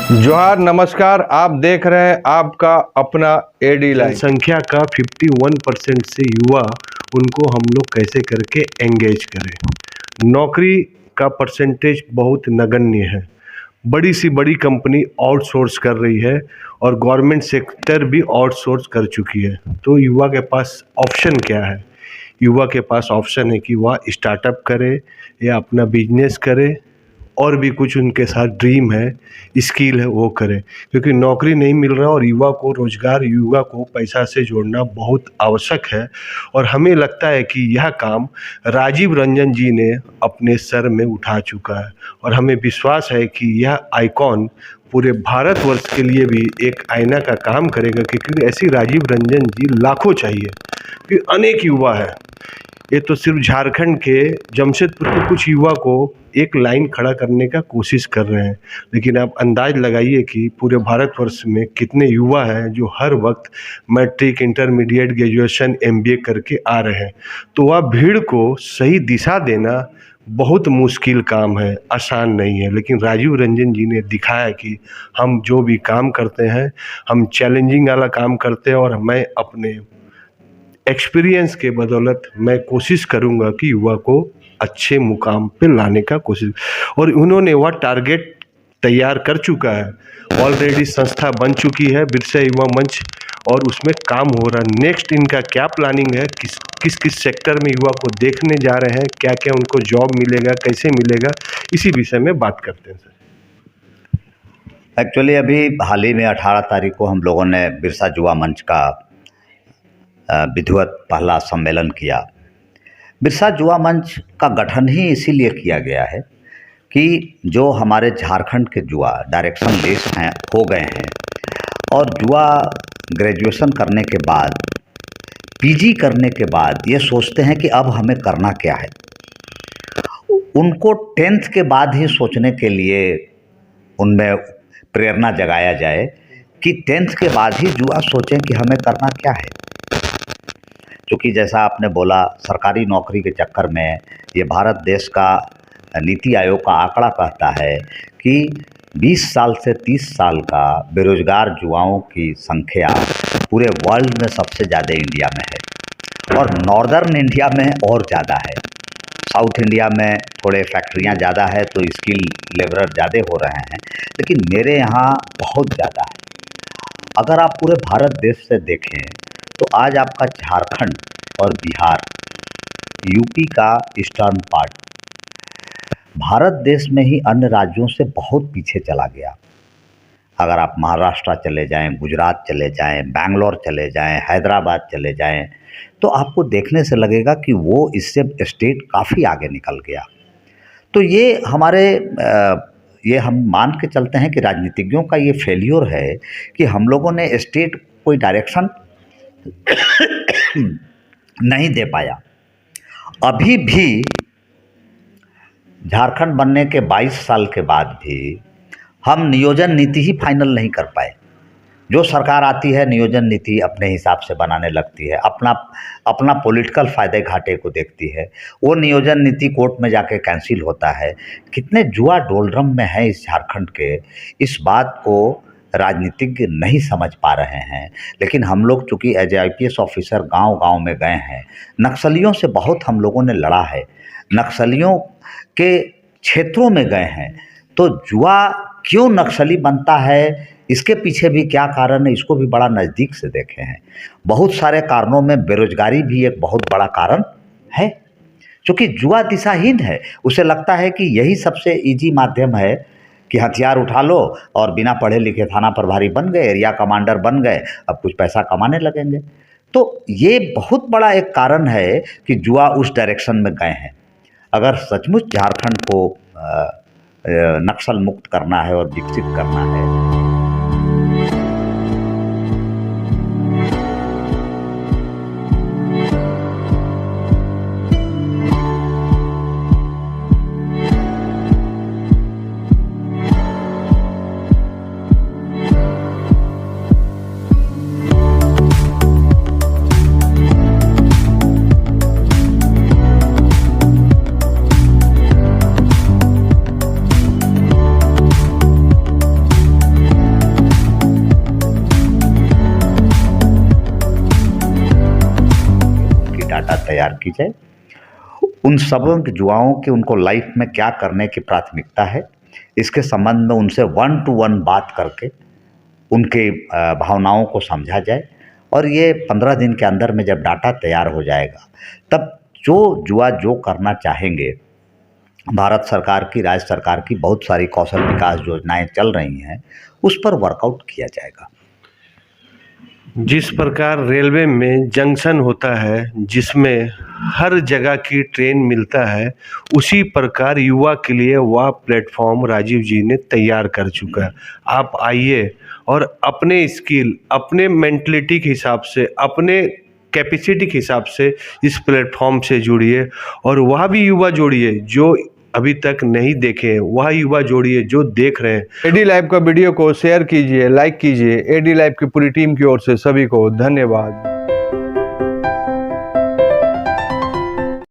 जोहार, नमस्कार। आप देख रहे हैं आपका अपना एडी लाइव। जनसंख्या का 51% से युवा, उनको हम लोग कैसे करके एंगेज करें। नौकरी का परसेंटेज बहुत नगण्य है। बड़ी सी बड़ी कंपनी आउटसोर्स कर रही है और गवर्नमेंट सेक्टर भी आउटसोर्स कर चुकी है। तो युवा के पास ऑप्शन क्या है? युवा के पास ऑप्शन है कि वह स्टार्टअप करे या अपना बिजनेस करे, और भी कुछ उनके साथ ड्रीम है, स्किल है, वो करें। क्योंकि नौकरी नहीं मिल रहा और युवा को रोज़गार, युवा को पैसा से जोड़ना बहुत आवश्यक है। और हमें लगता है कि यह काम राजीव रंजन जी ने अपने सर में उठा चुका है और हमें विश्वास है कि यह आइकॉन पूरे भारतवर्ष के लिए भी एक आईना का काम करेगा। क्योंकि ऐसी राजीव रंजन जी लाखों चाहिए, कि अनेक युवा है। ये तो सिर्फ झारखंड के जमशेदपुर के कुछ युवा को एक लाइन खड़ा करने का कोशिश कर रहे हैं, लेकिन आप अंदाज लगाइए कि पूरे भारतवर्ष में कितने युवा हैं जो हर वक्त मैट्रिक, इंटरमीडिएट, ग्रेजुएशन, एमबीए करके आ रहे हैं। तो वह भीड़ को सही दिशा देना बहुत मुश्किल काम है, आसान नहीं है। लेकिन राजीव रंजन जी ने दिखाया कि हम जो भी काम करते हैं, हम चैलेंजिंग वाला काम करते हैं। और मैं अपने एक्सपीरियंस के बदौलत मैं कोशिश करूंगा कि युवा को अच्छे मुकाम पे लाने का कोशिश, और उन्होंने वह टारगेट तैयार कर चुका है। ऑलरेडी संस्था बन चुकी है बिरसा युवा मंच, और उसमें काम हो रहा है। नेक्स्ट इनका क्या प्लानिंग है, किस किस सेक्टर में युवा को देखने जा रहे हैं, क्या क्या उनको जॉब मिलेगा, कैसे मिलेगा, इसी विषय में बात करते हैं सर। एक्चुअली अभी हाल ही में 18 तारीख को हम लोगों ने बिरसा युवा मंच का विधिवत पहला सम्मेलन किया। बिरसा युवा मंच का गठन ही इसीलिए किया गया है कि जो हमारे झारखंड के युवा डायरेक्शन लेस हैं, हो गए हैं, और युवा ग्रेजुएशन करने के बाद, पीजी करने के बाद ये सोचते हैं कि अब हमें करना क्या है। उनको 10th के बाद ही सोचने के लिए उनमें प्रेरणा जगाया जाए कि 10th के बाद ही युवा सोचें कि हमें करना क्या है। क्योंकि जैसा आपने बोला, सरकारी नौकरी के चक्कर में ये भारत देश का नीति आयोग का आंकड़ा कहता है कि 20 साल से 30 साल का बेरोजगार युवाओं की संख्या पूरे वर्ल्ड में सबसे ज़्यादा इंडिया में है, और नॉर्दर्न इंडिया में और ज़्यादा है। साउथ इंडिया में थोड़े फैक्ट्रियां ज़्यादा है तो स्किल लेबर ज़्यादा हो रहे हैं, लेकिन मेरे यहाँ बहुत ज़्यादा है। अगर आप पूरे भारत देश से देखें तो आज आपका झारखंड और बिहार, यूपी का ईस्टर्न पार्ट, भारत देश में ही अन्य राज्यों से बहुत पीछे चला गया। अगर आप महाराष्ट्र चले जाएं, गुजरात चले जाएं, बैंगलोर चले जाएं, हैदराबाद चले जाएं, तो आपको देखने से लगेगा कि वो इससे स्टेट काफ़ी आगे निकल गया। तो ये हमारे ये हम मान के चलते हैं कि राजनीतिज्ञों का ये फेल्योर है कि हम लोगों ने स्टेट कोई डायरेक्शन नहीं दे पाया। अभी भी झारखंड बनने के 22 साल के बाद भी हम नियोजन नीति ही फाइनल नहीं कर पाए। जो सरकार आती है नियोजन नीति अपने हिसाब से बनाने लगती है, अपना पॉलिटिकल फ़ायदे घाटे को देखती है। वो नियोजन नीति कोर्ट में जाके कैंसिल होता है। कितने जुआ डोलरम में है इस झारखंड के, इस बात को राजनीतिज्ञ नहीं समझ पा रहे हैं। लेकिन हम लोग चूँकि एज IPS ऑफिसर गांव-गांव में गए हैं, नक्सलियों से बहुत हम लोगों ने लड़ा है, नक्सलियों के क्षेत्रों में गए हैं। तो जुआ क्यों नक्सली बनता है, इसके पीछे भी क्या कारण है, इसको भी बड़ा नज़दीक से देखे हैं। बहुत सारे कारणों में बेरोजगारी भी एक बहुत बड़ा कारण है। क्योंकि जुआ दिशाहीन है, उसे लगता है कि यही सबसे इजी माध्यम है कि हथियार उठा लो और बिना पढ़े लिखे थाना प्रभारी बन गए, एरिया कमांडर बन गए, अब कुछ पैसा कमाने लगेंगे। तो ये बहुत बड़ा एक कारण है कि जुआ उस डायरेक्शन में गए हैं। अगर सचमुच झारखंड को नक्सल मुक्त करना है और विकसित करना है, की जाए। उन सब युवाओं के उनको लाइफ में क्या करने की प्राथमिकता है, इसके संबंध में उनसे 1 to 1 बात करके उनके भावनाओं को समझा जाए। और ये 15 दिन के अंदर में जब डाटा तैयार हो जाएगा, तब जो युवा जो करना चाहेंगे, भारत सरकार की, राज्य सरकार की बहुत सारी कौशल विकास योजनाएं चल रही हैं, उस पर वर्कआउट किया जाएगा। जिस प्रकार रेलवे में जंक्शन होता है जिसमें हर जगह की ट्रेन मिलता है, उसी प्रकार युवा के लिए वह प्लेटफॉर्म राजीव जी ने तैयार कर चुका है। आप आइए और अपने स्किल, अपने मेंटलिटी के हिसाब से, अपने कैपेसिटी के हिसाब से इस प्लेटफॉर्म से जुड़िए, और वह भी युवा जोड़िए जो अभी तक नहीं देखे, वह युवा जोड़िए जो देख रहे हैं। एडी लाइव का वीडियो को शेयर कीजिए, लाइक कीजिए। एडी लाइव की पूरी टीम की ओर से सभी को धन्यवाद।